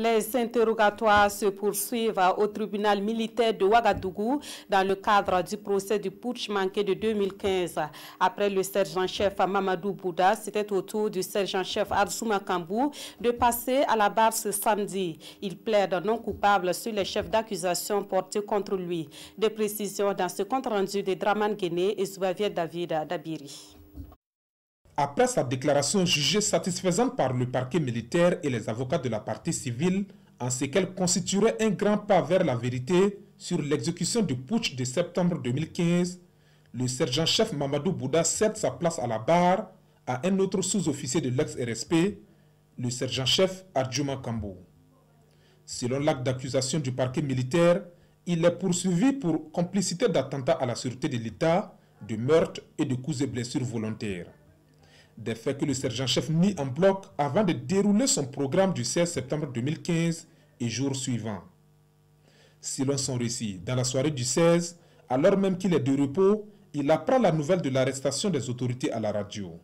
Les interrogatoires se poursuivent au tribunal militaire de Ouagadougou dans le cadre du procès du putsch manqué de 2015. Après le sergent-chef Mamadou Bouda, c'était au tour du sergent-chef Arzouma Kambou de passer à la barre ce samedi. Il plaide non coupable sur les chefs d'accusation portés contre lui. Des précisions dans ce compte-rendu de Draman Guéné et Zouavier David Dabiri. Après sa déclaration jugée satisfaisante par le parquet militaire et les avocats de la partie civile, en ce qu'elle constituerait un grand pas vers la vérité sur l'exécution du putsch de septembre 2015, le sergent-chef Mamadou Bouda cède sa place à la barre à un autre sous-officier de l'ex-RSP, le sergent-chef Adjouma Kambou. Selon l'acte d'accusation du parquet militaire, il est poursuivi pour complicité d'attentat à la sûreté de l'État, de meurtre et de coups et blessures volontaires. Des faits que le sergent-chef nie en bloc avant de dérouler son programme du 16 septembre 2015 et jours suivants. Selon son récit, dans la soirée du 16, alors même qu'il est de repos, il apprend la nouvelle de l'arrestation des autorités à la radio.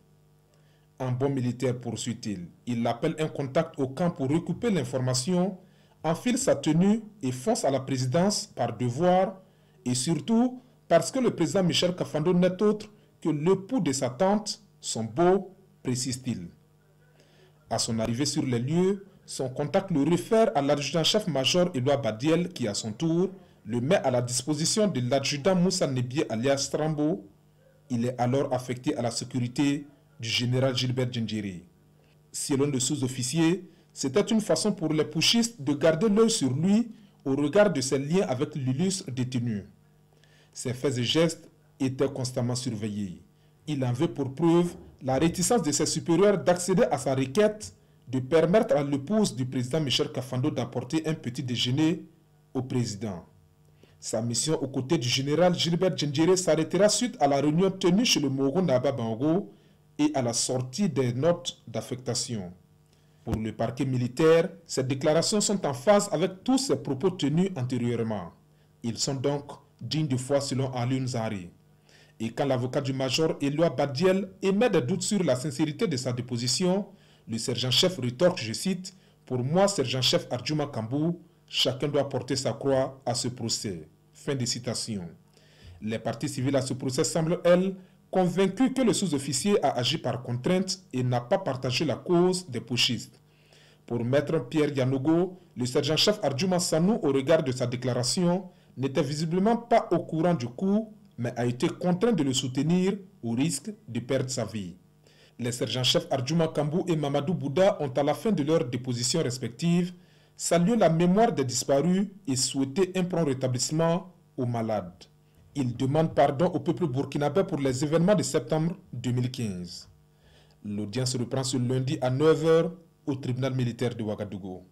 En bon militaire, poursuit-il, il appelle un contact au camp pour recouper l'information, enfile sa tenue et fonce à la présidence par devoir et surtout parce que le président Michel Kafando n'est autre que l'époux de sa tante, son beau, précise-t-il. À son arrivée sur les lieux, son contact le réfère à l'adjudant-chef-major Éloi Badiel qui, à son tour, le met à la disposition de l'adjudant Moussa Nebié alias Trambo. Il est alors affecté à la sécurité du général Gilbert Djendjiri. Selon le sous-officier, c'était une façon pour les putschistes de garder l'œil sur lui au regard de ses liens avec l'illustre détenu. Ses faits et gestes étaient constamment surveillés. Il en veut pour preuve la réticence de ses supérieurs d'accéder à sa requête de permettre à l'épouse du président Michel Kafando d'apporter un petit déjeuner au président. Sa mission aux côtés du général Gilbert Djendjiri s'arrêtera suite à la réunion tenue chez le Moro Naba Bango et à la sortie des notes d'affectation. Pour le parquet militaire, ces déclarations sont en phase avec tous ces propos tenus antérieurement. Ils sont donc dignes de foi selon Alioune Zari. Et quand l'avocat du major Éloi Badiel émet des doutes sur la sincérité de sa déposition, le sergent-chef rétorque, je cite, « Pour moi, sergent-chef Adjouma Kambou, chacun doit porter sa croix à ce procès. » Fin de citation. Les parties civiles à ce procès semblent, elles, convaincues que le sous-officier a agi par contrainte et n'a pas partagé la cause des putschistes. Pour maître Pierre Yanogo, le sergent-chef Adjouma Sanou, au regard de sa déclaration, n'était visiblement pas au courant du coup, mais a été contraint de le soutenir au risque de perdre sa vie. Les sergents-chefs Adjouma Kambou et Mamadou Bouda ont à la fin de leurs dépositions respectives salué la mémoire des disparus et souhaité un prompt rétablissement aux malades. Ils demandent pardon au peuple burkinabé pour les événements de septembre 2015. L'audience reprend ce lundi à 9 h au tribunal militaire de Ouagadougou.